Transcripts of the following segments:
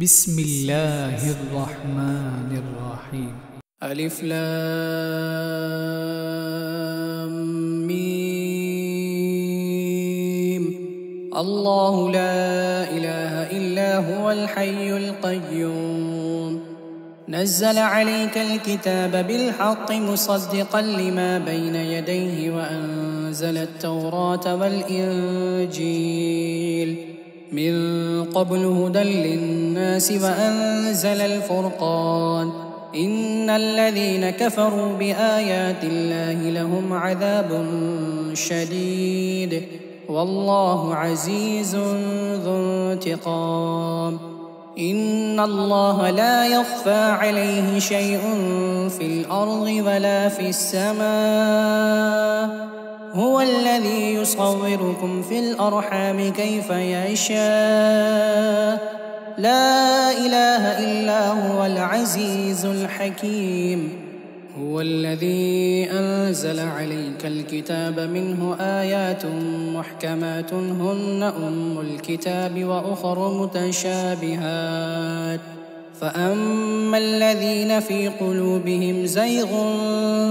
بسم الله الرحمن الرحيم. ألف لام ميم. الله لا إله إلا هو الحي القيوم. نزل عليك الكتاب بالحق مصدقا لما بين يديه وأنزل التوراة والإنجيل من قبل هدى للناس وأنزل الفرقان. إن الذين كفروا بآيات الله لهم عذاب شديد والله عزيز ذو انتقام. إن الله لا يخفى عليه شيء في الأرض ولا في السماء. هو الذي يصوركم في الأرحام كيف يشاء. لا إله إلا هو العزيز الحكيم. هو الذي أنزل عليك الكتاب منه آيات محكمات هن أم الكتاب وأخر متشابهات. فأما الذين في قلوبهم زيغ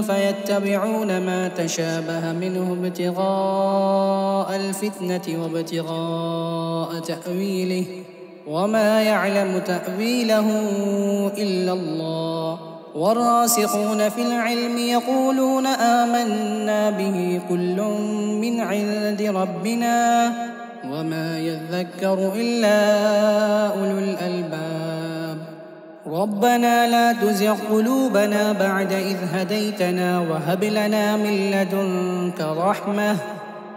فيتبعون ما تشابه منه ابتغاء الفتنة وابتغاء تأويله وما يعلم تأويله إلا الله. والراسخون في العلم يقولون آمنا به كل من عند ربنا وما يذكر إلا أولو الألباب. ربنا لا تزغ قلوبنا بعد إذ هديتنا وهب لنا من لدنك رحمة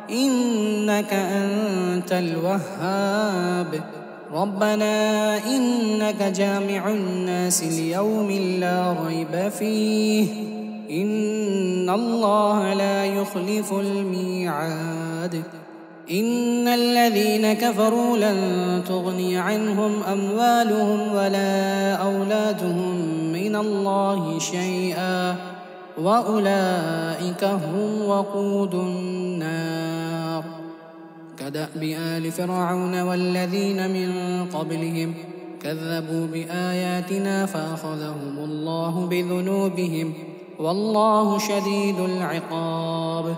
إنك أنت الوهاب. ربنا إنك جامع الناس ليوم لا ريب فيه إن الله لا يخلف الميعاد. إن الذين كفروا لن تغني عنهم أموالهم ولا أولادهم من الله شيئا وأولئك هم وقود النار. كدأب آل فرعون والذين من قبلهم كذبوا بآياتنا فأخذهم الله بذنوبهم والله شديد العقاب.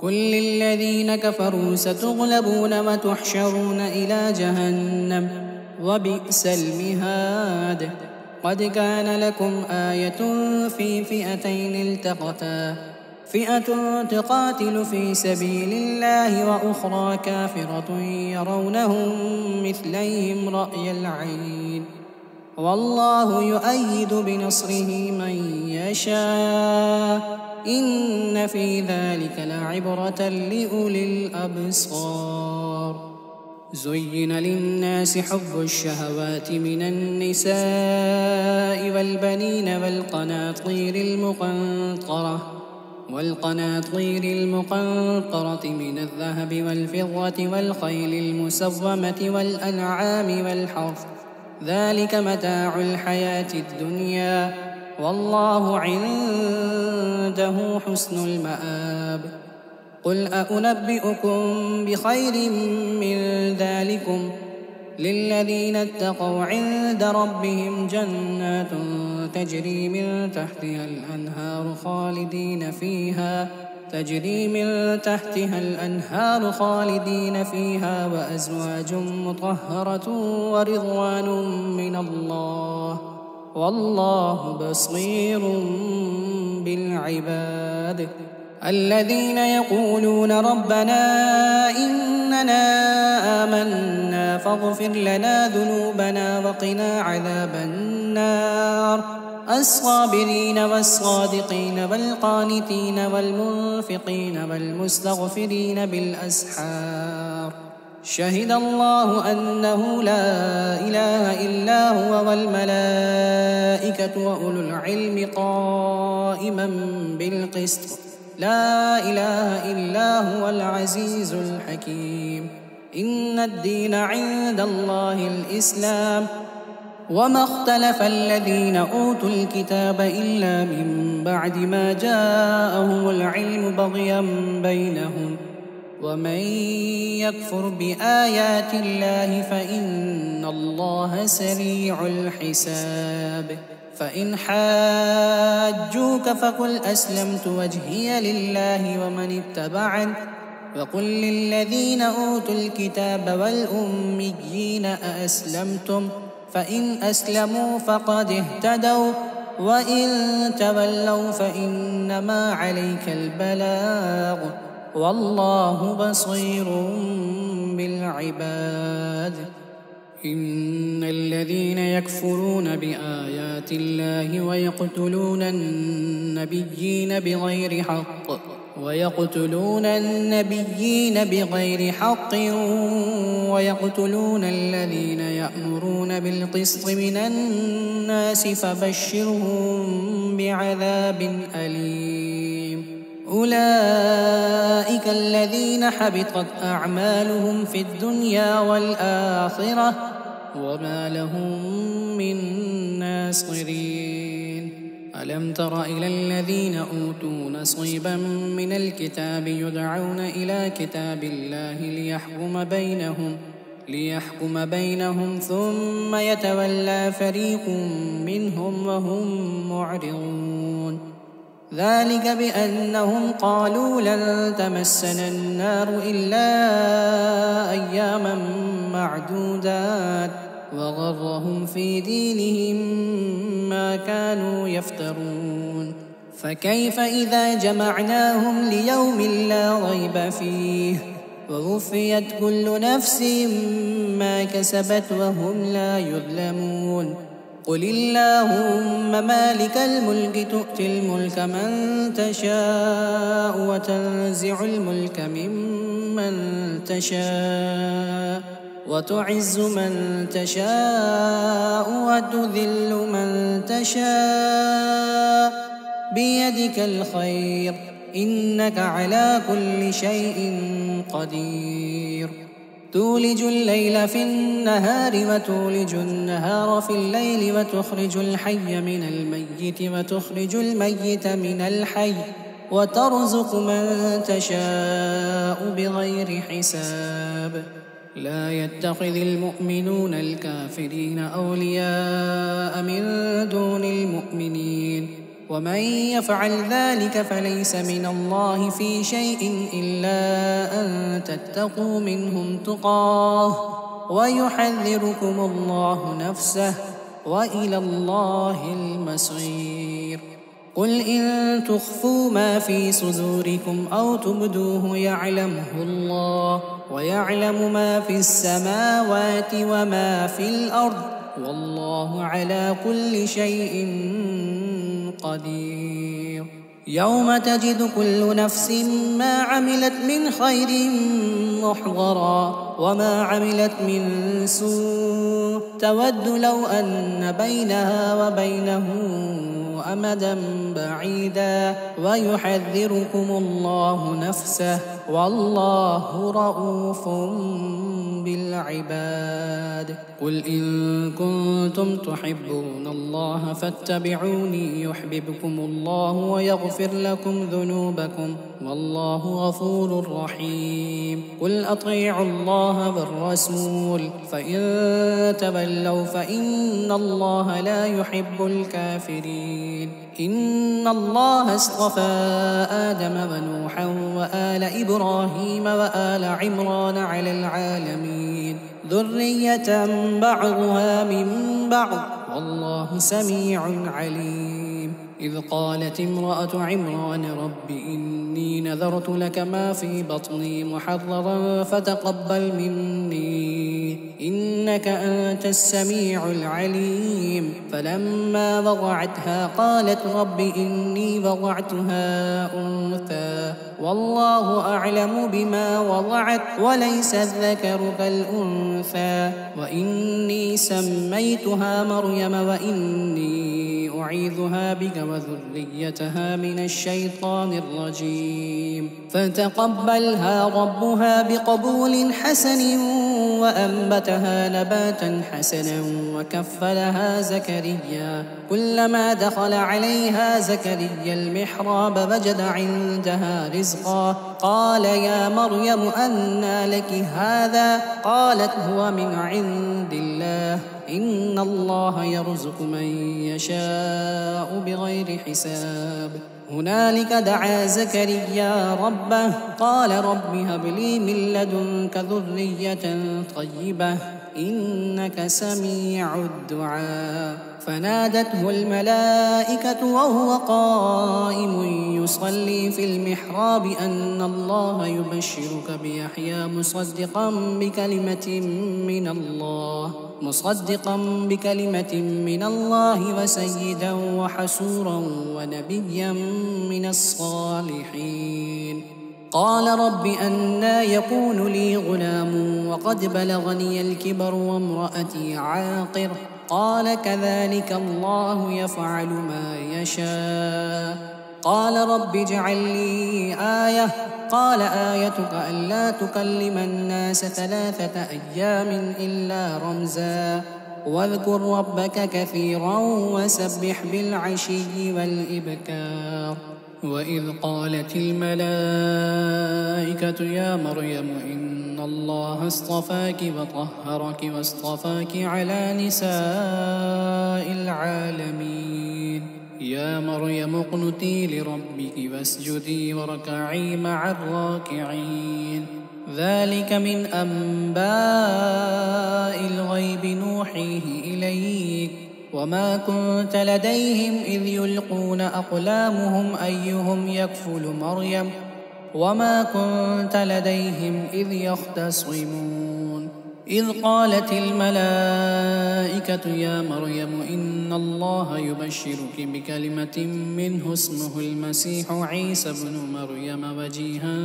قل للذين كفروا ستغلبون وتحشرون إلى جهنم وبئس المهاد. قد كان لكم آية في فئتين التقتا فئة تقاتل في سبيل الله وأخرى كافرة يرونهم مثليهم رأي العين والله يؤيد بنصره من يشاء إن في ذلك لعبرة لأولي الأبصار. زين للناس حب الشهوات من النساء والبنين والقناطير المقنطرة من الذهب والفضة والخيل المسومة والأنعام والحرث ذلك متاع الحياة الدنيا والله عنده حسن المآب. قل أنبئكم بخير من ذلكم للذين اتقوا عند ربهم جنات تجري من تحتها الأنهار خالدين فيها وأزواج مطهرة ورضوان من الله والله بصير بالعباد. الذين يقولون ربنا إننا آمنا فاغفر لنا ذنوبنا وقنا عذاب النار. الصابرين والصادقين والقانتين والمنفقين والمستغفرين بالأسحار. شهد الله أنه لا إله إلا هو والملائكة وأولو العلم قائما بالقسط لا إله إلا هو العزيز الحكيم. إن الدين عند الله الإسلام وما اختلف الذين أوتوا الكتاب إلا من بعد ما جاءهم العلم بغيا بينهم ومن يكفر بآيات الله فإن بأن الله سريع الحساب. فإن حاجوك فقل أسلمت وجهي لله ومن اتبعني، وقل للذين أوتوا الكتاب والأميين أأسلمتم؟ فإن أسلموا فقد اهتدوا، وإن تولوا فإنما عليك البلاغ، والله بصير بالعباد. إن الذين يكفرون بآيات الله ويقتلون النبيين بغير حق ويقتلون الذين يأمرون بالقسط من الناس فبشرهم بعذاب أليم. أولئك الذين حبطت أعمالهم في الدنيا والآخرة وما لهم من ناصرين. ألم تر إلى الذين أوتوا نصيبا من الكتاب يدعون إلى كتاب الله ليحكم بينهم ثم يتولى فريق منهم وهم معرضون. ذلك بأنهم قالوا لن تمسنا النار إلا أياما معدودات وغرهم في دينهم ما كانوا يفترون. فكيف إذا جمعناهم ليوم لا ريب فيه ووفيت كل نفس ما كسبت وهم لا يظلمون. قل اللهم مالك الملك تؤتي الملك من تشاء وتنزع الملك ممن تشاء وتعز من تشاء وتذل من تشاء بيدك الخير إنك على كل شيء قدير. تولج الليل في النهار وتولج النهار في الليل وتخرج الحي من الميت وتخرج الميت من الحي وترزق من تشاء بغير حساب. لا يتخذ المؤمنون الكافرين أولياء من دون المؤمنين ومن يفعل ذلك فليس من الله في شيء إلا أن تتقوا منهم تقاه ويحذركم الله نفسه وإلى الله المصير. قل إن تخفوا ما في صدوركم أو تبدوه يعلمه الله ويعلم ما في السماوات وما في الأرض والله على كل شيء قدير. يوم تجد كل نفس ما عملت من خير محضرا وما عملت من سوء تود لو أن بينها وبينه أمدا بعيدا ويحذركم الله نفسه والله رؤوف بالعباد. قل إن كنتم تحبون الله فاتبعوني يحببكم الله ويغفر لكم ذنوبكم والله غفور رحيم. قل أطيعوا الله والرسول فإن تولوا فإن الله لا يحب الكافرين. إن الله اصطفى آدم ونوحا وآل إبراهيم وآل عمران على العالمين ذرية بعضها من بعض والله سميع عليم. إذ قالت امرأة عمران رب إني نذرت لك ما في بطني محررا فتقبل مني إنك أنت السميع العليم. فلما وضعتها قالت رب إني وضعتها أنثى والله أعلم بما وضعت وليس الذكر كالأنثى وإني سميتها مريم وإني أعيذها بك وذريتها من الشيطان الرجيم. فتقبلها ربها بقبول حسن وأنبتها نباتا حسنا وكفلها زكريا. كلما دخل عليها زكريا المحراب وجد عندها رزقا قال يا مريم أنى لك هذا؟ قالت هو من عند الله إن الله يرزق من يشاء بغير حساب. هنالك دعا زكريا ربه قال رب هب لي من لدنك ذرية طيبة إنك سميع الدعاء. فنادته الملائكة وهو قائم يصلي في المحراب أن الله يبشرك بيحيى مصدقا بكلمة من الله وسيدا وحسورا ونبيا من الصالحين. قال رب أنى يكون لي غلام وقد بلغني الكبر وامرأتي عاقر؟ قال كذلك الله يفعل ما يشاء. قال رب اجعل لي آية. قال آيتك ألا تكلم الناس 3 أيام إلا رمزا واذكر ربك كثيرا وسبح بالعشي والإبكار. وإذ قالت الملائكة يا مريم إن الله اصطفاك وطهرك واصطفاك على نساء العالمين. يا مريم اقنتي لربك واسجدي واركعي مع الراكعين. ذلك من أنباء الغيب نوحيه إليك وما كنت لديهم إذ يلقون أقلامهم أيهم يكفل مريم وما كنت لديهم إذ يختصمون. إذ قالت الملائكة يا مريم إن الله يبشرك بكلمة منه اسمه المسيح عيسى ابن مريم وجيها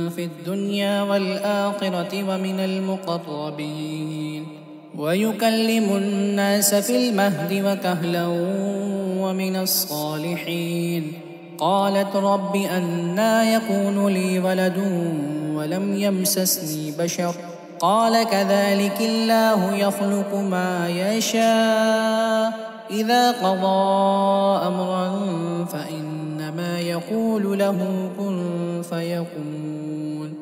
في الدنيا والآخرة ومن المقربين ويكلم الناس في المهد وكهلا ومن الصالحين. قالت رب أنى يكون لي ولد ولم يمسسني بشر؟ قال كذلك الله يخلق ما يشاء إذا قضى أمرا فإنما يقول له كن فيكون.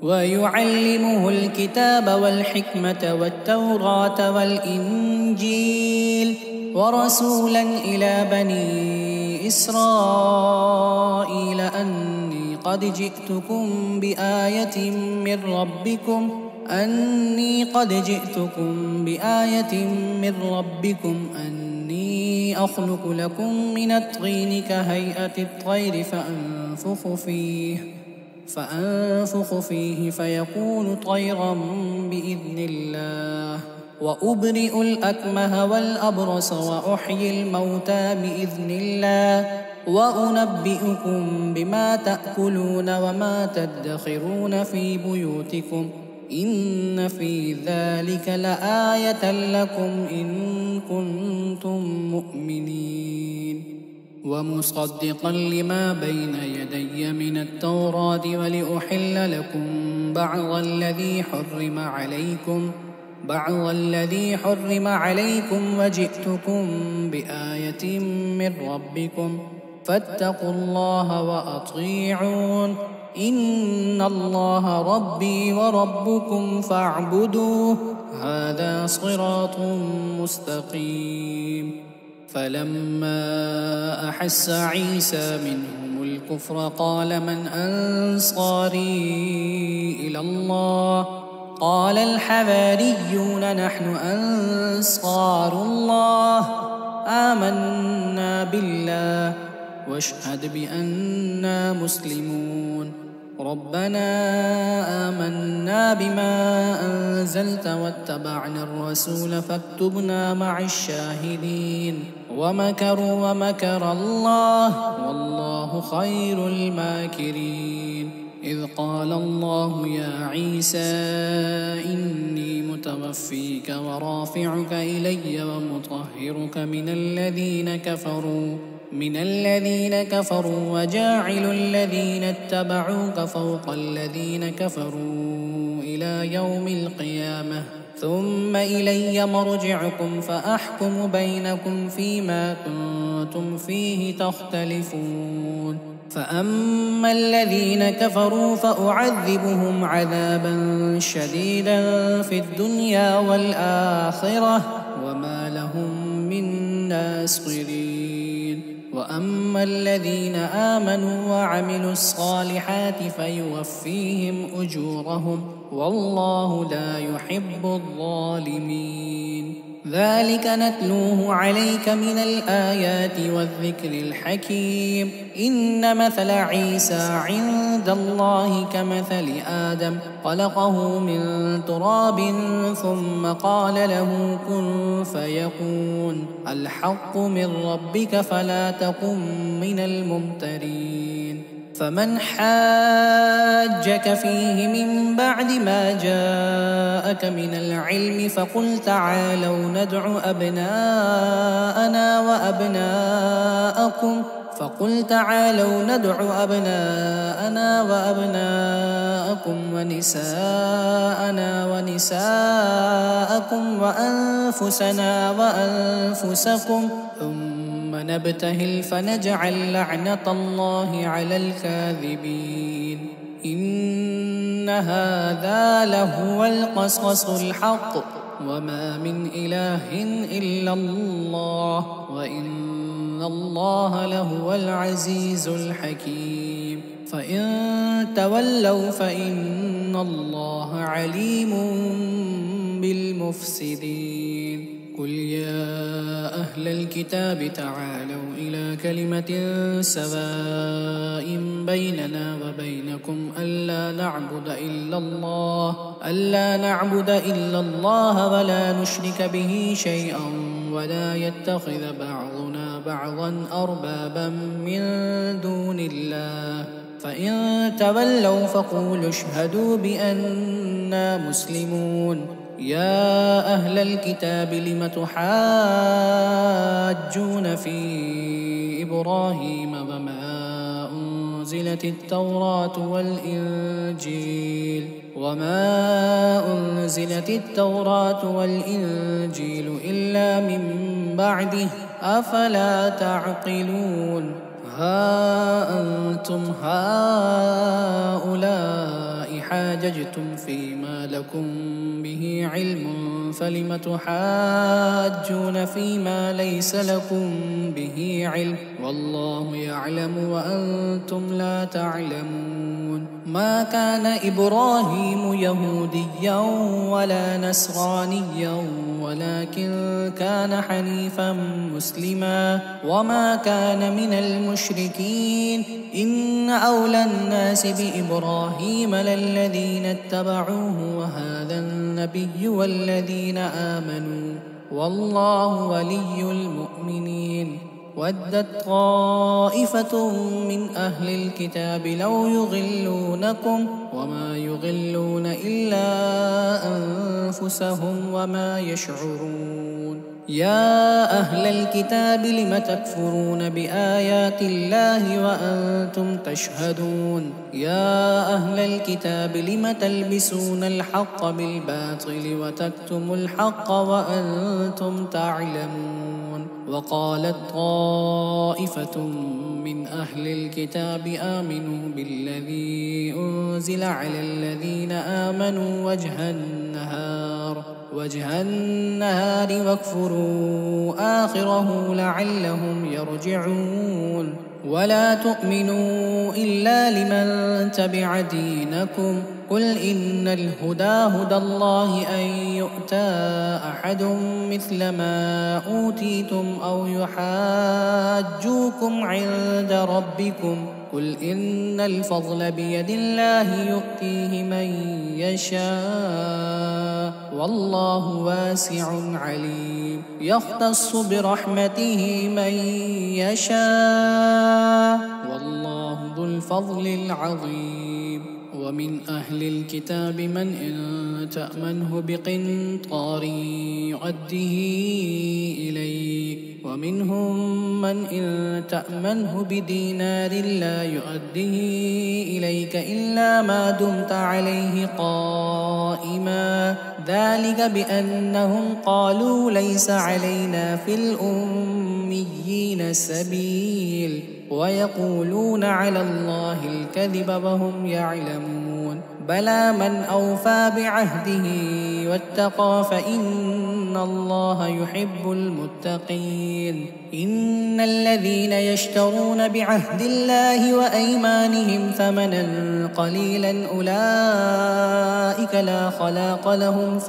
ويعلمه الكتاب والحكمة والتوراة والإنجيل ورسولا إلى بني إسرائيل أني قد جئتكم بآية من ربكم أني أخلق لكم من الطين كهيئة الطير فأنفخ فيه فيكون طيرا بإذن الله وأبرئ الأكمه والأبرص وأحيي الموتى بإذن الله وأنبئكم بما تأكلون وما تدخرون في بيوتكم إن في ذلك لآية لكم إن كنتم مؤمنين. ومصدقا لما بين يدي من التوراة ولأحل لكم بعض الذي حرم عليكم وجئتكم بآية من ربكم فاتقوا الله وأطيعون إن الله ربي وربكم فاعبدوه هذا صراط مستقيم. فلما أحس عيسى منهم الكفر قال من أنصاري إلى الله؟ قال الحواريون نحن أنصار الله آمنا بالله واشهد بأننا مسلمون. ربنا آمنا بما أنزلت واتبعنا الرسول فاكتبنا مع الشاهدين. ومكروا ومكر الله والله خير الماكرين. إذ قال الله يا عيسى إني متوفيك ورافعك إلي ومطهرك من الذين كفروا وجاعل الذين اتبعوك فوق الذين كفروا إلى إلى يوم القيامة ثم إلي مرجعكم فأحكم بينكم فيما كنتم فيه تختلفون فأما الذين كفروا فأعذبهم عذابا شديدا في الدنيا والآخرة وما لهم من ناصرين وأما الذين آمنوا وعملوا الصالحات فيوفيهم أجورهم والله لا يحب الظالمين ذلك نتلوه عليك من الآيات والذكر الحكيم إن مثل عيسى عند الله كمثل آدم خلقه من تراب ثم قال له كن فيكون الحق من ربك فلا تكن من الممترين فمن حاجك فيه من بعد ما جاءك من العلم فقل تعالوا ندع أبناءنا وأبناءكم ونساءنا ونساءكم وأنفسنا وأنفسكم ثم نبتهل فنجعل لعنة الله على الكاذبين إن هذا لهو القصص الحق وما من إله إلا الله وإن الله لهو العزيز الحكيم فإن تولوا فإن الله عليم بالمفسدين قل يا أهل الكتاب تعالوا إلى كلمة سواء بيننا وبينكم ألا نعبد إلا الله ولا نشرك به شيئا ولا يتخذ بعضنا بعضا أربابا من دون الله فإن تولوا فقولوا اشهدوا بأننا مسلمون يا أهل الكتاب لم تحاجون في إبراهيم وما أنزلت التوراة والإنجيل إلا من بعده أفلا تعقلون ها أنتم هؤلاء حاججتم فيما لكم به علم فلم تحاجون فيما ليس لكم به علم والله يعلم وأنتم لا تعلمون ما كان إبراهيم يهوديا ولا نصرانيا ولكن كان حنيفا مسلما وما كان من المشركين إن أولى الناس بإبراهيم للذين اتبعوه وهذا النبي والذين آمنوا والله ولي المؤمنين ودت طائفة من أهل الكتاب لو يضلونكم وما يضلون إلا أنفسهم وما يشعرون يا أهل الكتاب لم تكفرون بآيات الله وأنتم تشهدون يا أهل الكتاب لم تلبسون الحق بالباطل وتكتموا الحق وأنتم تعلمون وقالت طائفة من أهل الكتاب آمنوا بالذي أنزل على الذين آمنوا وجه النهار واكفروا آخره لعلهم يرجعون ولا تؤمنوا إلا لمن تبع دينكم قل إن الهدى هدى الله أن يؤتى أحد مثل ما أوتيتم أو يحاجوكم عند ربكم قل إن الفضل بيد الله يؤتيه من يشاء والله واسع عليم يختص برحمته من يشاء والله ذو الفضل العظيم ومن أهل الكتاب من إن تأمنه بقنطار يؤده إليك ومنهم من إن تأمنه بدينار لا يؤديه إليك إلا ما دمت عليه قائما ذلك بأنهم قالوا ليس علينا في الأميين سبيل ويقولون على الله الكذب وهم يعلمون بلى من أوفى بعهده واتقى فإن الله يحب المتقين إن الذين يشترون بعهد الله وأيمانهم ثمنا قليلا أولئك لا خلاق لهم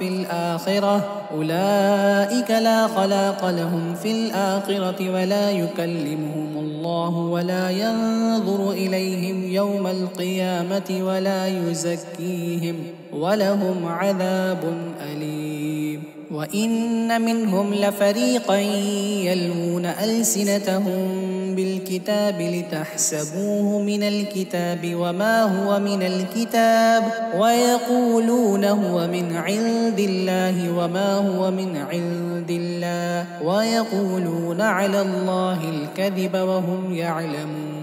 في الآخرة ولا يكلمهم الله ولا ينظر إليهم يوم القيامة ولا يزكيهم ولهم عذاب أليم وإن منهم لفريقا يلوون ألسنتهم بالكتاب لتحسبوه من الكتاب وما هو من الكتاب ويقولون هو من عند الله وما هو من عند الله ويقولون على الله الكذب وهم يعلمون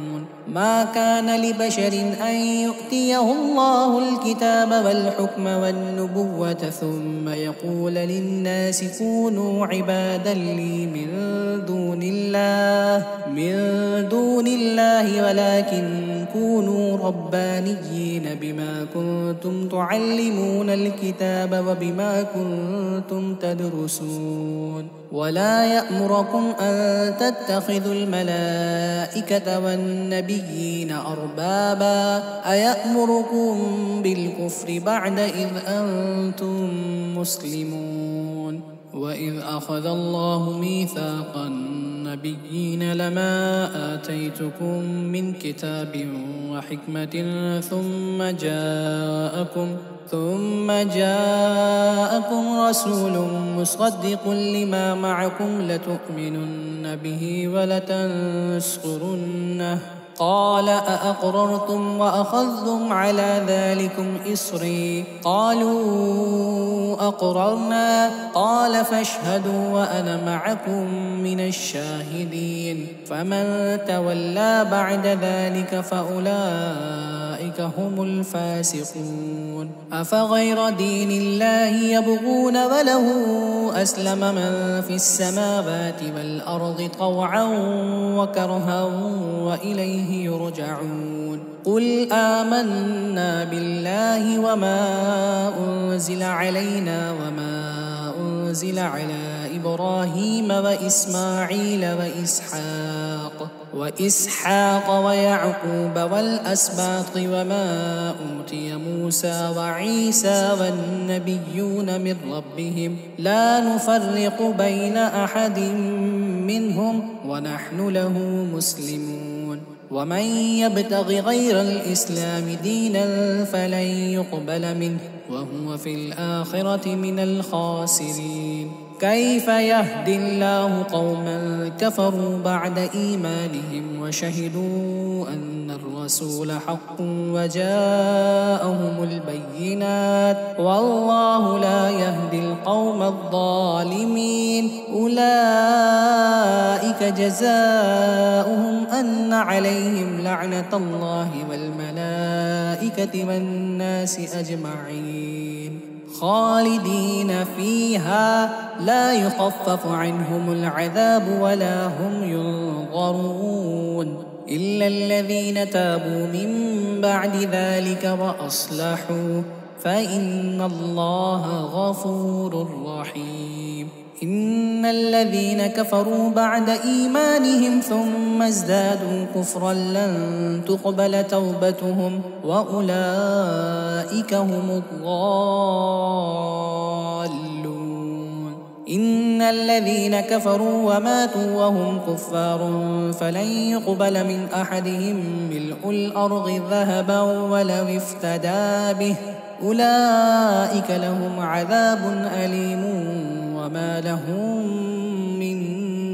ما كان لبشر أن يؤتيه الله الكتاب والحكم والنبوة ثم يقول للناس كونوا عبادا لي من دون الله ولكن كونوا ربانيين بما كنتم تعلمون الكتاب وبما كنتم تدرسون ولا يأمركم أن تتخذوا الملائكة والنبيين أربابا أيأمركم بالكفر بعد إذ أنتم مسلمون وإذ أخذ الله ميثاق النبيين لما آتيتكم من كتاب وحكمة ثم جاءكم رسول مصدق لما معكم لتؤمنن به ولتنصرنه قال أأقررتم وأخذتم على ذلكم إصري قالوا أقررنا قال فاشهدوا وأنا معكم من الشاهدين فمن تولى بعد ذلك فأولئك هم الفاسقون أفغير دين الله يبغون وله أسلم من في السماوات والأرض طوعا وكرها وإليه يرجعون قل آمنا بالله وما أنزل علينا وما أنزل على إبراهيم وإسماعيل وإسحاق ويعقوب والأسباط وما أوتي موسى وعيسى والنبيون من ربهم لا نفرق بين أحد منهم ونحن له مسلمون ومن يبتغ غير الإسلام دينا فلن يقبل منه وهو في الآخرة من الخاسرين كيف يهدي الله قوما كفروا بعد إيمانهم وشهدوا أن الرسول حق وجاءهم البينات والله لا يهدي القوم الظالمين أولئك جزاؤهم أن عليهم لعنة الله والملائكة والناس أجمعين خالدين فيها لا يخفف عنهم العذاب ولا هم ينظرون إلا الذين تابوا من بعد ذلك وأصلحوا فإن الله غفور رحيم إن الذين كفروا بعد إيمانهم ثم ازدادوا كفرا لن تقبل توبتهم وأولئك هم الضالون إن الذين كفروا وماتوا وهم كفار فلن يقبل من أحدهم ملء الأرض ذهبا ولو افتدى به أولئك لهم عذاب أليم وما لهم من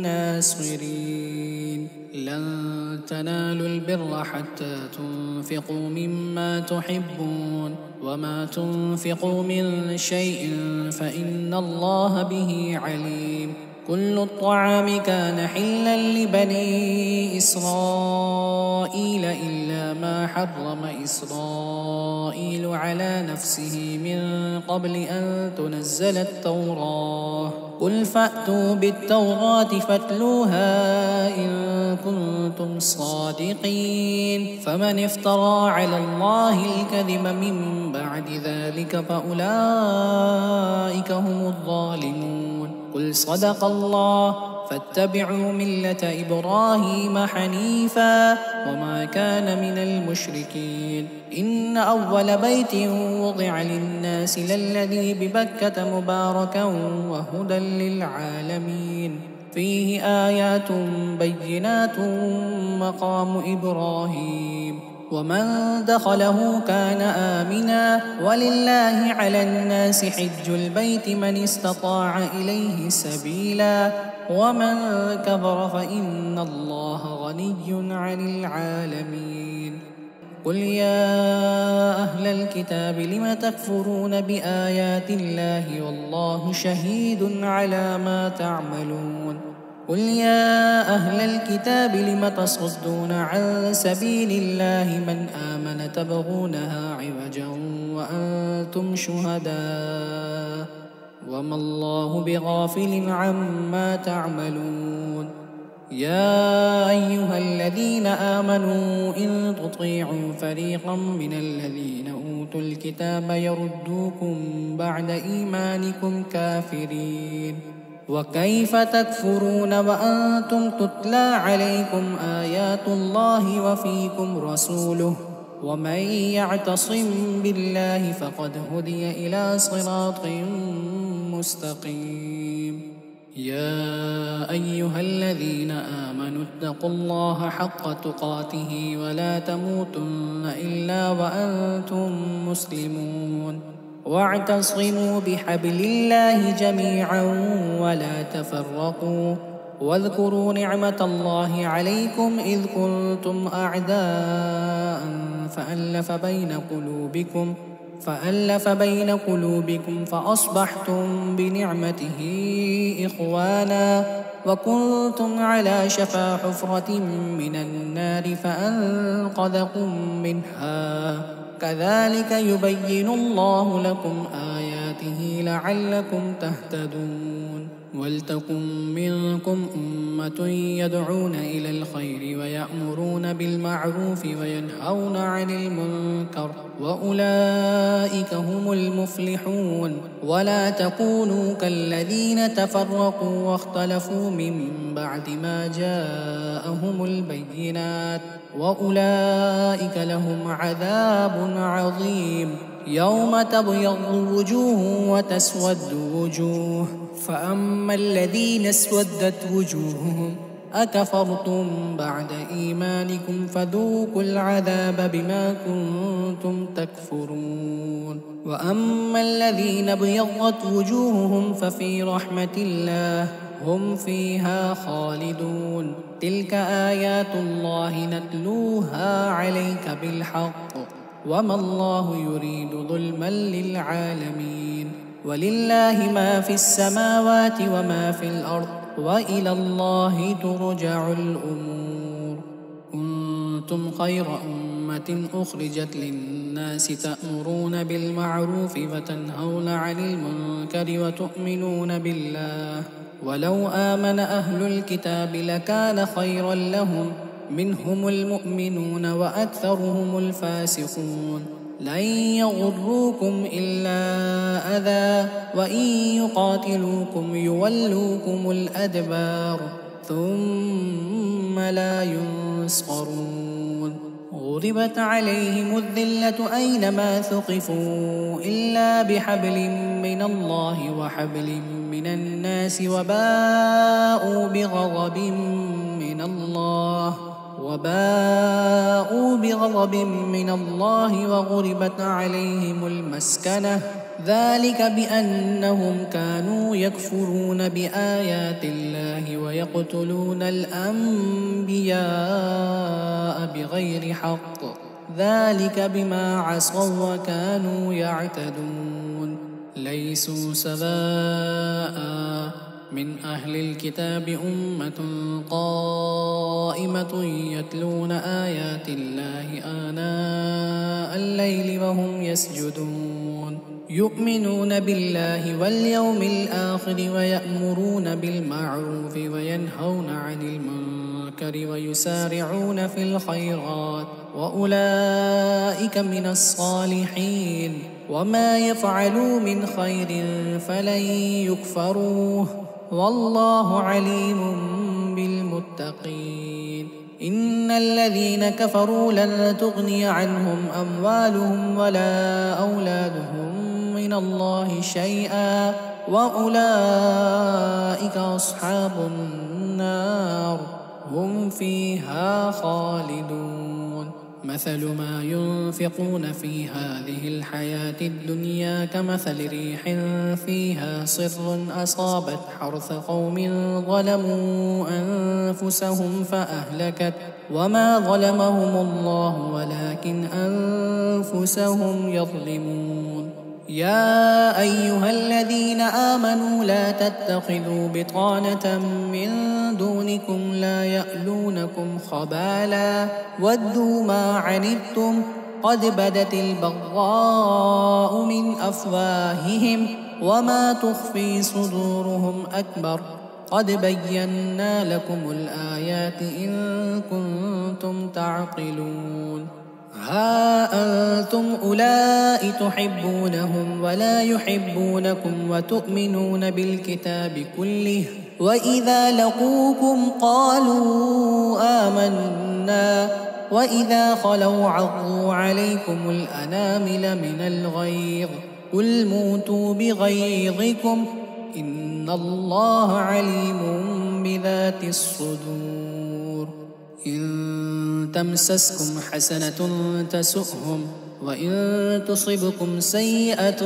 ناصرين لن تنالوا البر حتى تنفقوا مما تحبون وما تنفقوا من شيء فإن الله به عليم كل الطعام كان حلا لبني إسرائيل إلا ما حرم إسرائيل على نفسه من قبل أن تنزل التوراة قل فأتوا بالتوراة فاتلوها إن كنتم صادقين فمن افترى على الله الكذب من بعد ذلك فأولئك هم الظالمون قل صدق الله فاتبعوا ملة إبراهيم حنيفا وما كان من المشركين إن أول بيت وضع للناس للذي ببكة مباركا وهدى للعالمين فيه آيات بينات مقام إبراهيم ومن دخله كان آمنا ولله على الناس حج البيت من استطاع إليه سبيلا ومن كفر فإن الله غني عن العالمين قل يا أهل الكتاب لم تكفرون بآيات الله والله شهيد على ما تعملون قل يا أهل الكتاب لم تصدون عن سبيل الله من آمن تبغونها عوجا وأنتم شهداء وما الله بغافل عما تعملون يا أيها الذين آمنوا إن تطيعوا فريقا من الذين أوتوا الكتاب يردوكم بعد إيمانكم كافرين وكيف تكفرون وأنتم تتلى عليكم آيات الله وفيكم رسوله ومن يعتصم بالله فقد هدي إلى صراط مستقيم يا أيها الذين آمنوا اتقوا الله حق تقاته ولا تموتن إلا وأنتم مسلمون واعتصموا بحبل الله جميعا ولا تفرقوا واذكروا نعمة الله عليكم إذ كنتم أعداء فألف بين قلوبكم فأصبحتم بنعمته إخوانا وكنتم على شفا حفرة من النار فأنقذكم منها كذلك يبين الله لكم آياته لعلكم تهتدون ولتكن منكم أمة يدعون إلى الخير ويأمرون بالمعروف وينهون عن المنكر وأولئك هم المفلحون ولا تكونوا كالذين تفرقوا واختلفوا من بعد ما جاءهم البينات وأولئك لهم عذاب عظيم يوم تبيض وجوه وتسود وجوه فأما الذين اسودت وجوههم أكفرتم بعد إيمانكم فذوقوا العذاب بما كنتم تكفرون وأما الذين ابيضت وجوههم ففي رحمة الله هم فيها خالدون تلك آيات الله نتلوها عليك بالحق وما الله يريد ظلما للعالمين ولله ما في السماوات وما في الأرض وإلى الله ترجع الأمور كنتم خير أمة أخرجت للناس تأمرون بالمعروف وتنهون عن المنكر وتؤمنون بالله ولو آمن أهل الكتاب لكان خيرا لهم منهم المؤمنون وأكثرهم الفاسقون لن يضروكم إلا أذى وإن يقاتلوكم يولوكم الأدبار ثم لا ينصرون غضبت عليهم الذلة أينما ثقفوا إلا بحبل من الله وحبل من الناس وباءوا بغضب من الله وغلبت عليهم المسكنة ذلك بأنهم كانوا يكفرون بآيات الله ويقتلون الأنبياء بغير حق ذلك بما عصوا وكانوا يعتدون ليسوا سواء من أهل الكتاب أمة قائمة يتلون آيات الله آناء الليل وهم يسجدون يؤمنون بالله واليوم الآخر ويأمرون بالمعروف وينهون عن المنكر ويسارعون في الخيرات وأولئك من الصالحين وما يفعلوا من خير فلن يكفروه والله عليم بالمتقين إن الذين كفروا لن تغني عنهم أموالهم ولا أولادهم من الله شيئا وأولئك أصحاب النار هم فيها خالدون مثل ما ينفقون في هذه الحياة الدنيا كمثل ريح فيها صر أصابت حرث قوم ظلموا أنفسهم فأهلكت وما ظلمهم الله ولكن أنفسهم يظلمون يا أيها الذين آمنوا لا تتخذوا بطانة من دونكم لا يألونكم خبالا ودوا ما عنتم قد بدت البغضاء من أفواههم وما تخفي صدورهم أكبر قد بينا لكم الآيات إن كنتم تعقلون ها أنتم أولئك تحبونهم ولا يحبونكم وتؤمنون بالكتاب كله وإذا لقوكم قالوا آمنا وإذا خلوا عضوا عليكم الأنامل من الغيظ قل موتوا بغيظكم إن الله عليم بذات الصدور إن تمسسكم حسنة تسؤهم وإن تصبكم سيئة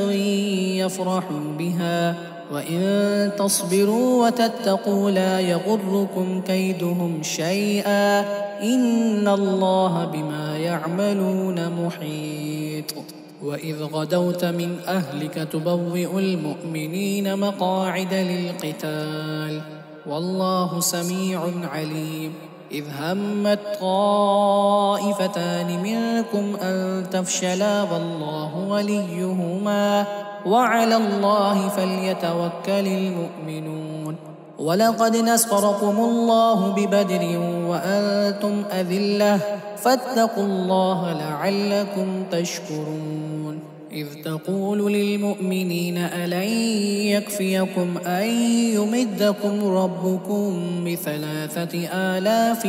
يفرحوا بها وإن تصبروا وتتقوا لا يغركم كيدهم شيئا إن الله بما يعملون محيط وإذ غدوت من أهلك تبوئ المؤمنين مقاعد للقتال والله سميع عليم إذ همت طائفتان منكم أن تفشلا والله وليهما وعلى الله فليتوكل المؤمنون ولقد نصركم الله ببدر وأنتم أذلة فاتقوا الله لعلكم تشكرون إذ تقول للمؤمنين ألن يكفيكم أن يمدكم ربكم ب3,000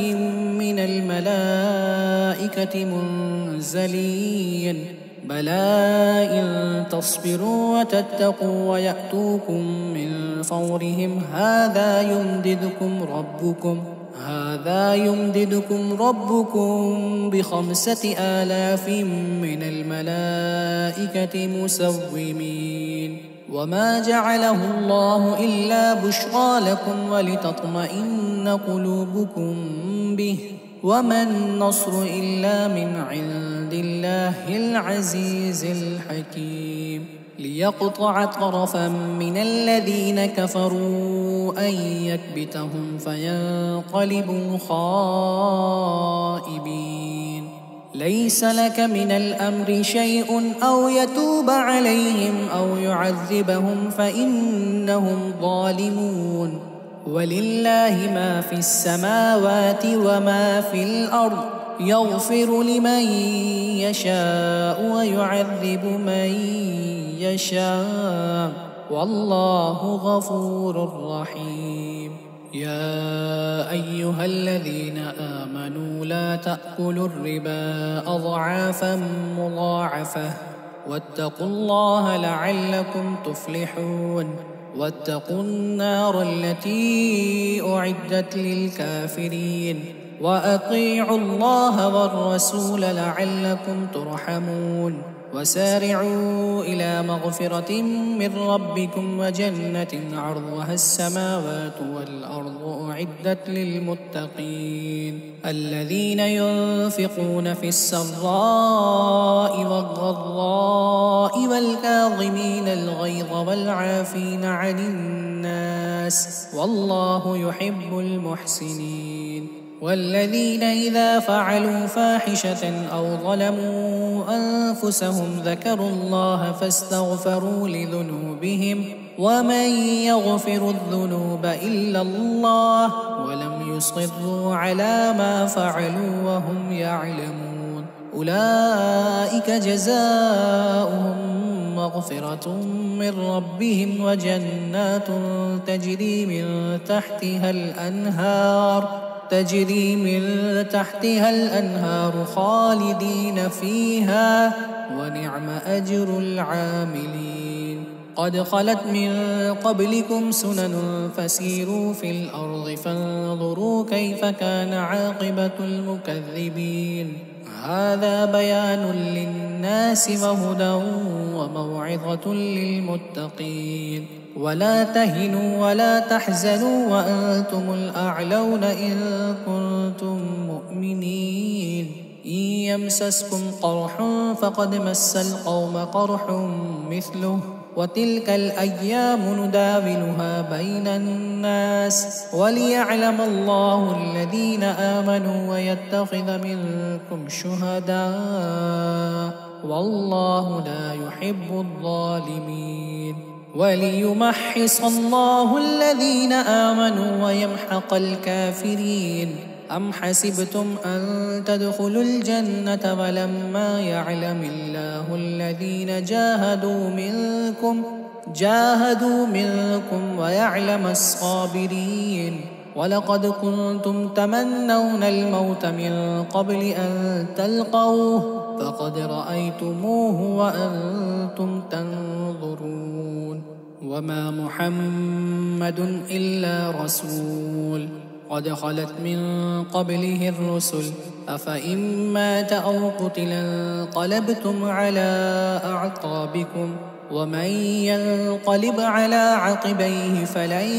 من الملائكة منزلين بلى إن تصبروا وتتقوا ويأتوكم من فورهم هذا يمددكم ربكم ب5,000 من الملائكة مسومين وما جعله الله إلا بشرى لكم ولتطمئن قلوبكم به وما النصر إلا من عند الله العزيز الحكيم ليقطع طرفا من الذين كفروا أن يكبتهم فينقلبوا خائبين ليس لك من الأمر شيء أو يتوب عليهم أو يعذبهم فإنهم ظالمون ولله ما في السماوات وما في الأرض يغفر لمن يشاء ويعذب من يشاء والله غفور رحيم يا أيها الذين آمنوا لا تأكلوا الربا أضعافا مضاعفة واتقوا الله لعلكم تفلحون واتقوا النار التي أعدت للكافرين وأطيعوا الله والرسول لعلكم ترحمون وسارعوا إلى مغفرة من ربكم وجنة عرضها السماوات والأرض أعدت للمتقين الذين ينفقون في السراء والضراء والكاظمين الغيظ والعافين عن الناس الناس والله يحب المحسنين. والذين إذا فعلوا فاحشة أو ظلموا أنفسهم ذكروا الله فاستغفروا لذنوبهم ومن يغفر الذنوب إلا الله ولم يصروا على ما فعلوا وهم يعلمون أولئك جزاؤهم مغفرة من ربهم وجنات تجري من تحتها الأنهار خالدين فيها ونعم أجر العاملين. قد خلت من قبلكم سنن فسيروا في الأرض فانظروا كيف كان عاقبة المكذبين. هذا بيان للناس وهدى وموعظة للمتقين. ولا تهنوا ولا تحزنوا وأنتم الأعلون إن كنتم مؤمنين. إن يمسسكم قرح فقد مس القوم قرح مثله وتلك الأيام نداولها بين الناس وليعلم الله الذين آمنوا ويتخذ منكم شهداء والله لا يحب الظالمين. وليمحص الله الذين آمنوا ويمحق الكافرين. أم حسبتم أن تدخلوا الجنة ولما يعلم الله الذين جاهدوا منكم ويعلم الصابرين. ولقد كنتم تمنون الموت من قبل أن تلقوه فقد رأيتموه وأنتم تنظرون. وما محمد إلا رسول قد خلت من قبله الرسل أفإن مات أو قتل انقلبتم على أعقابكم ومن ينقلب على عقبيه فلن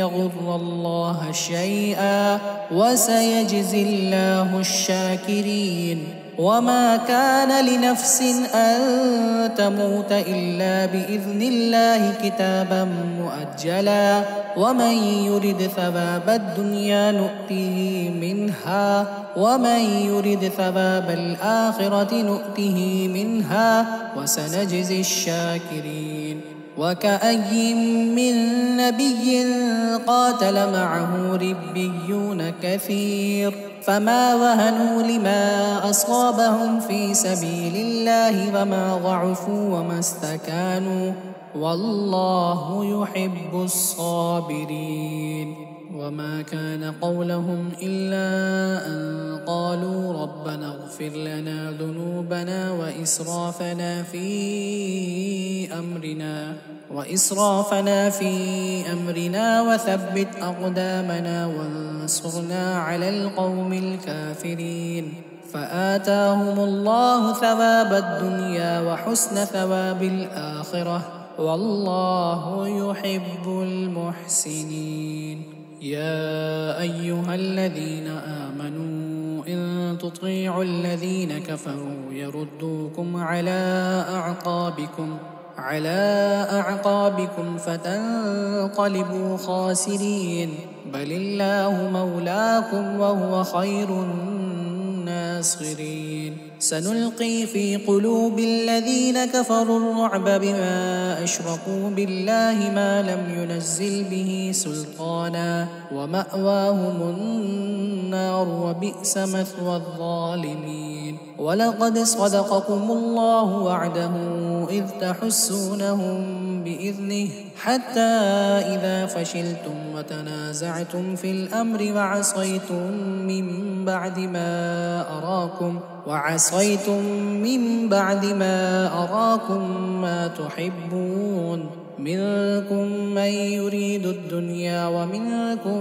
يضر الله شيئا وسيجزي الله الشاكرين. وما كان لنفس أن تموت إلا بإذن الله كتابا مؤجلا ومن يرد ثواب الدنيا نؤته منها ومن يرد ثواب الآخرة نؤته منها وسنجزي الشاكرين. وكأي من نبي قاتل معه ربيون كثير فما وهنوا لما أصابهم في سبيل الله وما ضعفوا وما استكانوا والله يحب الصابرين. وما كان قولهم إلا أن قالوا ربنا اغفر لنا ذنوبنا وإسرافنا في أمرنا وثبت أقدامنا وانصرنا على القوم الكافرين. فآتاهم الله ثواب الدنيا وحسن ثواب الآخرة والله يحب المحسنين. يا أيها الذين آمنوا إن تطيعوا الذين كفروا يردوكم على أعقابكم فتنقلبوا خاسرين. بل الله مولاكم وهو خير الناصرين. سنلقي في قلوب الذين كفروا الرعب بما أشركوا بالله ما لم ينزل به سلطانا ومأواهم النار وبئس مثوى الظالمين. ولقد صدقكم الله وعده إذ تحسونهم بإذنه حتى إذا فشلتم وتنازعتم في الأمر وعصيتم من بعد ما أراكم ما تحبون منكم من يريد الدنيا ومنكم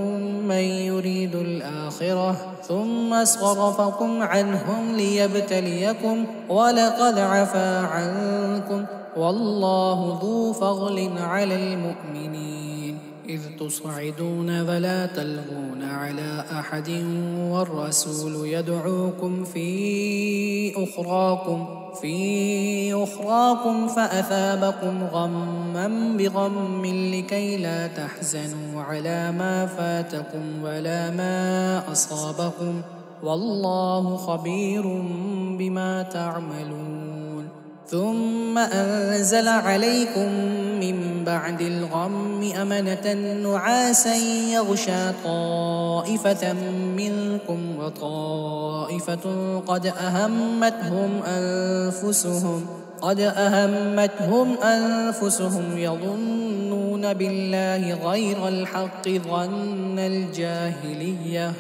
من يريد الآخرة ثم صرفكم عنهم ليبتليكم ولقد عفا عنكم والله ذو فضل على المؤمنين. إذ تصعدون فلا تلغون على أحد والرسول يدعوكم في أخراكم فأثابكم غما بغم لكي لا تحزنوا على ما فاتكم ولا ما أصابكم والله خبير بما تعملون. ثم أنزل عليكم من بعد الغم أمنة نعاسا يغشى طائفة منكم وطائفة قد أهمتهم أنفسهم يظنون بالله غير الحق ظن الجاهلية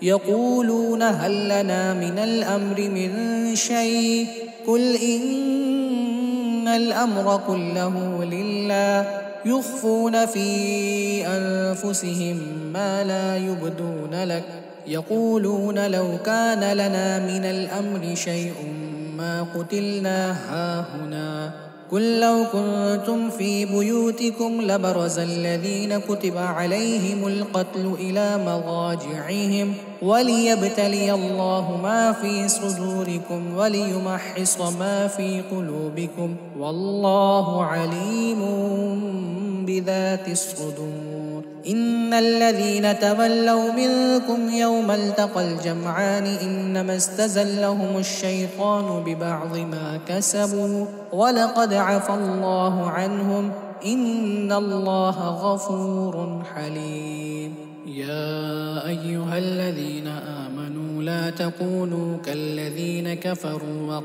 يقولون هل لنا من الأمر من شيء قل إن الأمر كله لله يخفون في أنفسهم ما لا يبدون لك يقولون لو كان لنا من الأمر شيء ما قتلنا هاهنا قل لو كنتم في بيوتكم لبرز الذين كتب عليهم القتل إلى مضاجعهم وليبتلي الله ما في صدوركم وليمحص ما في قلوبكم والله عليم بذات الصدور. إن الذين تولوا منكم يوم التقى الجمعان إنما استزلهم الشيطان ببعض ما كسبوا ولقد عفى الله عنهم إن الله غفور حليم. يا أيها الذين آمنوا لا تكونوا كالذين كفروا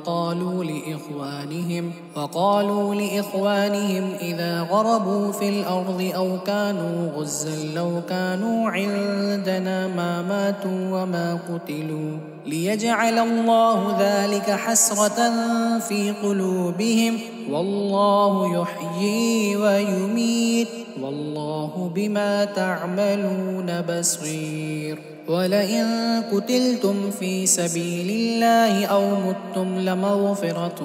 وقالوا لإخوانهم إذا ضربوا في الأرض أو كانوا غزا لو كانوا عندنا ما ماتوا وما قتلوا ليجعل الله ذلك حسرة في قلوبهم والله يحيي ويميت والله بما تعملون بصير. ولئن قتلتم في سبيل الله أو متم لمغفرة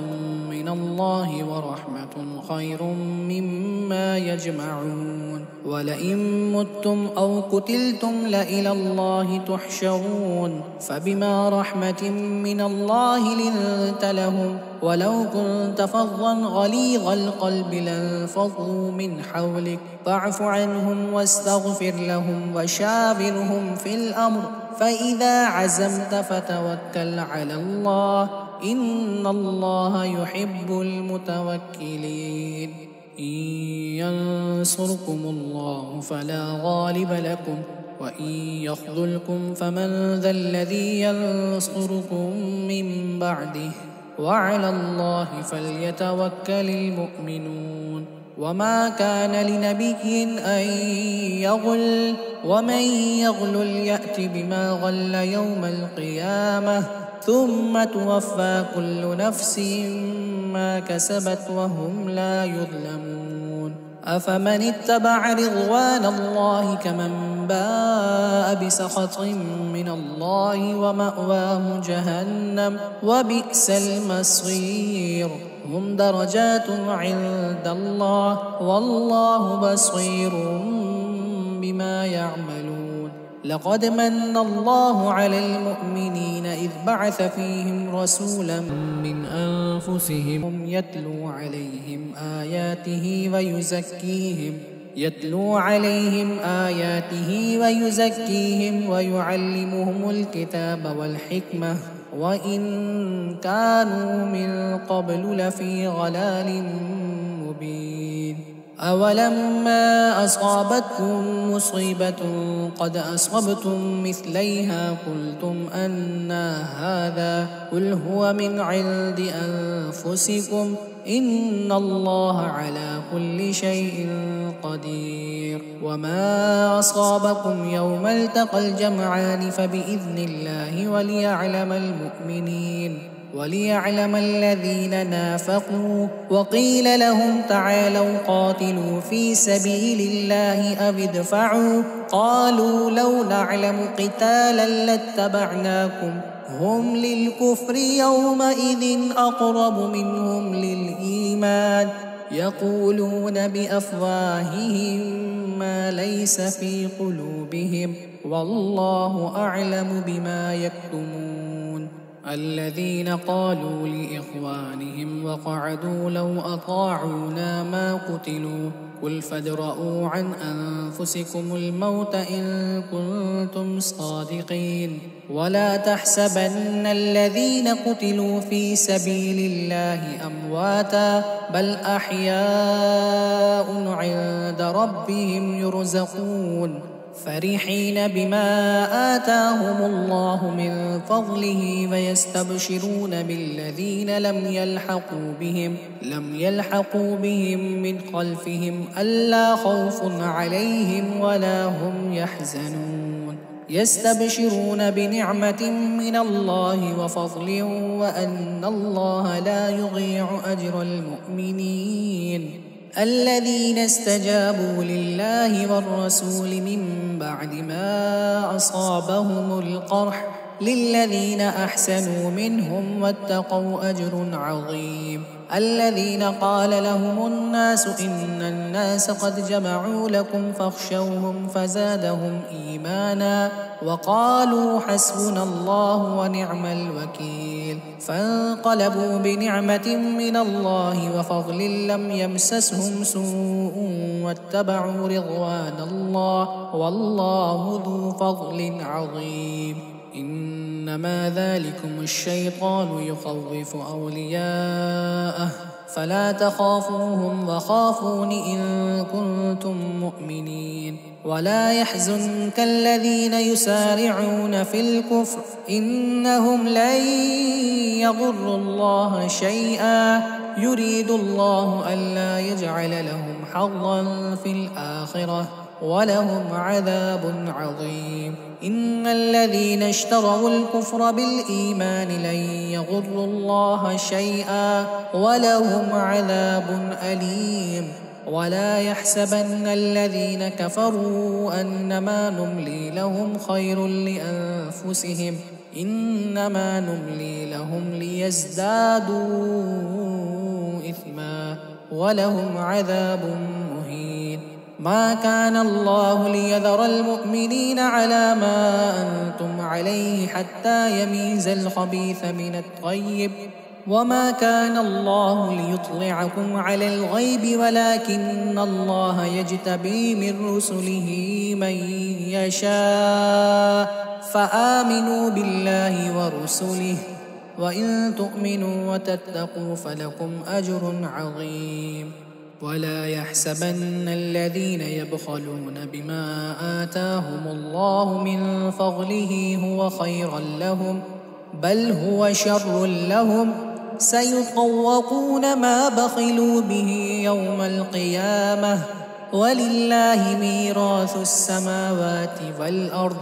من الله ورحمة خير مما يجمعون. ولئن متم أو قتلتم لإلى الله تحشرون فبما رحمة من الله لنت لهم ولو كنت فظا غليظ القلب لانفضوا من حولك فاعف عنهم واستغفر لهم وشاورهم في الأمر فإذا عزمت فتوكل على الله إن الله يحب المتوكلين. إن ينصركم الله فلا غالب لكم وإن يخذلكم فمن ذا الذي ينصركم من بعده وعلى الله فليتوكل المؤمنون. وما كان لنبي أن يغل ومن يغل يأت بما غل يوم القيامة ثم توفى كل نفس ما كسبت وهم لا يظلمون. أفمن اتبع رضوان الله كمن باء بسخط من الله ومأواه جهنم وبئس المصير. هم درجات عند الله والله بصير بما يعملون. لقد من الله على المؤمنين إذ بعث فيهم رسولا من أنفسهم يتلو عليهم آياته ويزكيهم ويعلمهم الكتاب والحكمة وإن كانوا من قبل لفي ضلال مبين. أولما أصابتكم مصيبة قد أصبتم مثليها قلتم أنى هذا قل هو من عند أنفسكم إن الله على كل شيء قدير. وما أصابكم يوم التقى الجمعان فبإذن الله وليعلم الذين نافقوا. وقيل لهم تعالوا قاتلوا في سبيل الله أو ادفعوا قالوا لو نعلم قتالا لاتبعناكم هم للكفر يومئذ أقرب منهم للإيمان يقولون بأفواههم ما ليس في قلوبهم والله أعلم بما يكتمون. الذين قالوا لإخوانهم وقعدوا لو أطاعونا ما قتلوا قل فادرءوا عن أنفسكم الموت إن كنتم صادقين ولا تحسبن الذين قتلوا في سبيل الله أمواتا بل أحياء عند ربهم يرزقون فرحين بما آتاهم الله من فضله ويستبشرون بالذين لم يلحقوا بهم من خلفهم ألا خوف عليهم ولا هم يحزنون يستبشرون بنعمة من الله وفضل وأن الله لا يضيع أجر المؤمنين. الذين استجابوا لله والرسول من بعد ما أصابهم القرح للذين أحسنوا منهم واتقوا أجر عظيم. الذين قال لهم الناس إن الناس قد جمعوا لكم فاخشوهم فزادهم إيمانا وقالوا حسبنا الله ونعم الوكيل فانقلبوا بنعمة من الله وفضل لم يمسسهم سوء واتبعوا رضوان الله والله ذو فضل عظيم. إنما ذلكم الشيطان يخوف أولياءه فلا تخافوهم وخافون إن كنتم مؤمنين. ولا يحزنك الذين يسارعون في الكفر إنهم لن يضروا الله شيئا يريد الله ألا يجعل لهم حظا في الآخرة ولهم عذاب عظيم. إن الذين اشتروا الكفر بالإيمان لن يضروا الله شيئا ولهم عذاب أليم. ولا يحسبن الذين كفروا أنما نملي لهم خير لأنفسهم إنما نملي لهم ليزدادوا إثما ولهم عذاب مهين. ما كان الله ليذر المؤمنين على ما أنتم عليه حتى يميز الخبيث من الطيب وما كان الله ليطلعكم على الغيب ولكن الله يجتبي من رسله من يشاء فآمنوا بالله ورسله وإن تؤمنوا وتتقوا فلكم أجر عظيم. ولا يحسبن الذين يبخلون بما آتاهم الله من فضله هو خيرا لهم بل هو شر لهم سيطوقون ما بخلوا به يوم القيامة ولله ميراث السماوات والأرض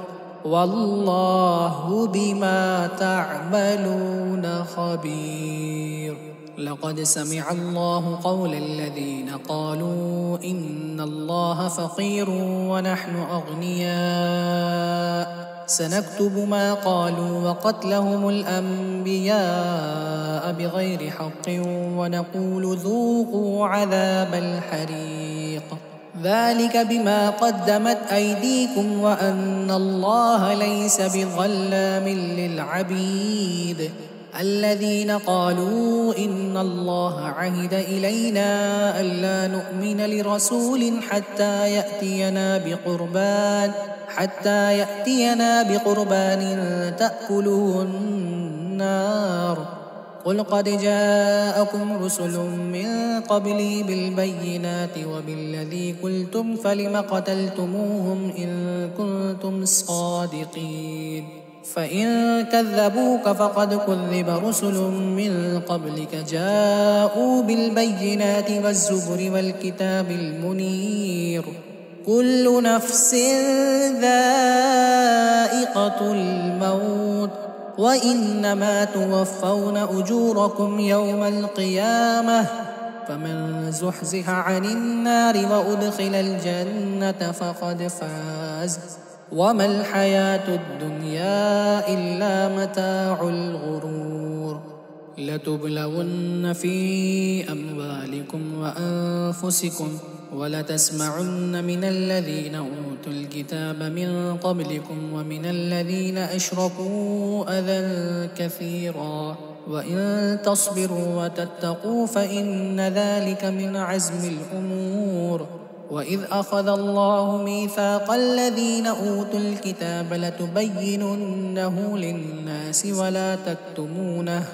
والله بما تعملون خبير. لقد سمع الله قول الذين قالوا إن الله فقير ونحن أغنياء سنكتب ما قالوا وقتلهم الأنبياء بغير حق ونقول ذوقوا عذاب الحريق ذلك بما قدمت أيديكم وأن الله ليس بظلام للعبيد. الذين قالوا إن الله عهد إلينا ألا نؤمن لرسول حتى يأتينا بقربان تأكله النار قل قد جاءكم رسل من قبلي بالبينات وبالذي قلتم فلم قتلتموهم إن كنتم صادقين. فإن كذبوك فقد كذب رسل من قبلك جاءوا بالبينات والزبر والكتاب المنير كل نفس ذائقة الموت وإنما توفون أجوركم يوم القيامة فمن زحزح عن النار وأدخل الجنة فقد فاز وما الحياة الدنيا إلا متاع الغرور. لتبلون في أموالكم وأنفسكم ولتسمعن من الذين أوتوا الكتاب من قبلكم ومن الذين أشركوا أذى كثيرا وإن تصبروا وتتقوا فإن ذلك من عزم الأمور. وإذ أخذ الله ميثاق الذين أوتوا الكتاب لتبيننه للناس ولا تكتمونه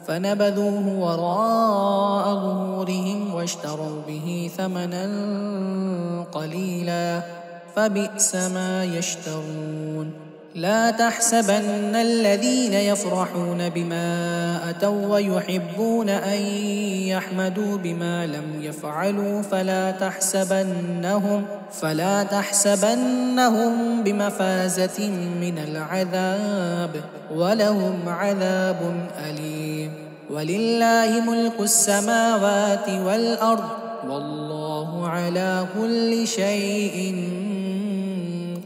فنبذوه وراء ظهورهم واشتروا به ثمنا قليلا فبئس ما يشترون. لا تحسبن الذين يفرحون بما أتوا ويحبون أن يحمدوا بما لم يفعلوا فلا تحسبنهم بمفازة من العذاب ولهم عذاب أليم. ولله ملك السماوات والأرض والله على كل شيء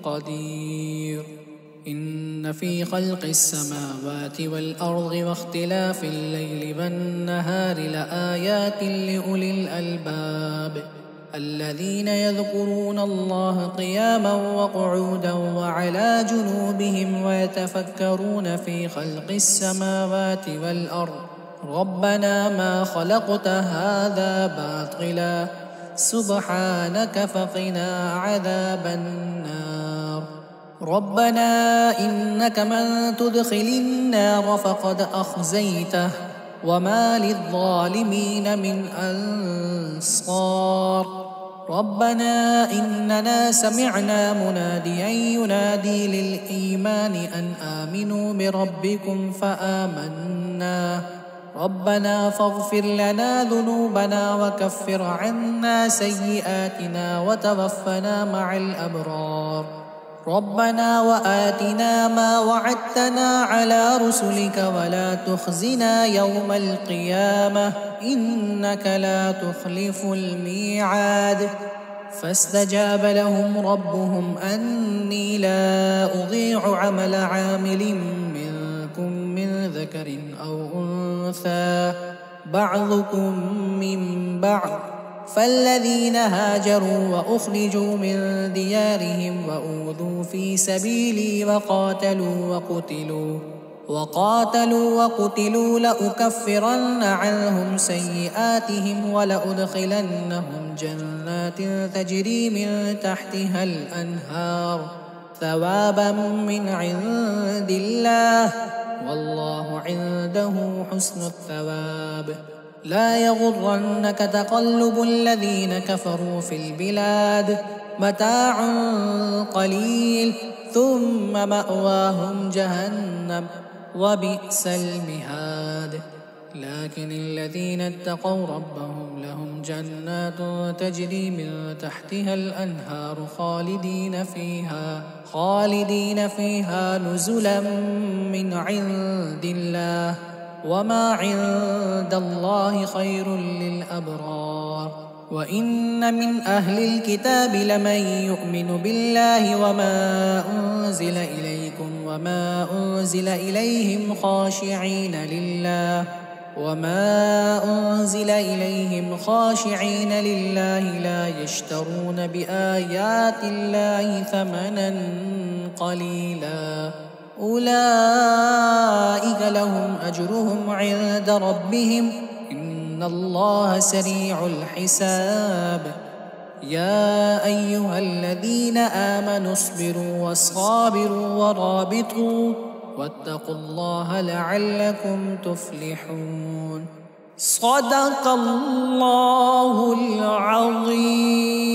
قدير. إن في خلق السماوات والأرض واختلاف الليل والنهار لآيات لأولي الألباب الذين يذكرون الله قياما وقعودا وعلى جنوبهم ويتفكرون في خلق السماوات والأرض ربنا ما خلقت هذا باطلا سبحانك فقنا عذاب النار. ربنا إنك من تدخل النار فقد أخزيته وما للظالمين من أنصار. ربنا إننا سمعنا مناديا ينادي للإيمان أن آمنوا بربكم فآمنا ربنا فاغفر لنا ذنوبنا وكفر عنا سيئاتنا وتوفنا مع الأبرار. ربنا وآتنا ما وعدتنا على رسلك ولا تخزنا يوم القيامة إنك لا تخلف الميعاد. فاستجاب لهم ربهم أني لا أضيع عمل عامل منكم من ذكر أو أنثى بعضكم من بعض فالذين هاجروا وأخرجوا من ديارهم وأوذوا في سبيلي وقاتلوا وقتلوا لأكفرن عنهم سيئاتهم ولأدخلنهم جنات تجري من تحتها الأنهار ثوابا من عند الله والله عنده حسن الثواب. لا يغرنك تقلب الذين كفروا في البلاد متاع قليل ثم مأواهم جهنم وبئس المهاد. لكن الذين اتقوا ربهم لهم جنات تجري من تحتها الأنهار خالدين فيها نزلا من عند الله وما عند الله خير للأبرار. وإن من أهل الكتاب لمن يؤمن بالله وما أنزل إليكم وما أنزل إليهم خاشعين لله لا يشترون بآيات الله ثمنا قليلا أولئك لهم أجرهم عند ربهم إن الله سريع الحساب. يا أيها الذين آمنوا اصبروا وصابروا ورابطوا واتقوا الله لعلكم تفلحون. صدق الله العظيم.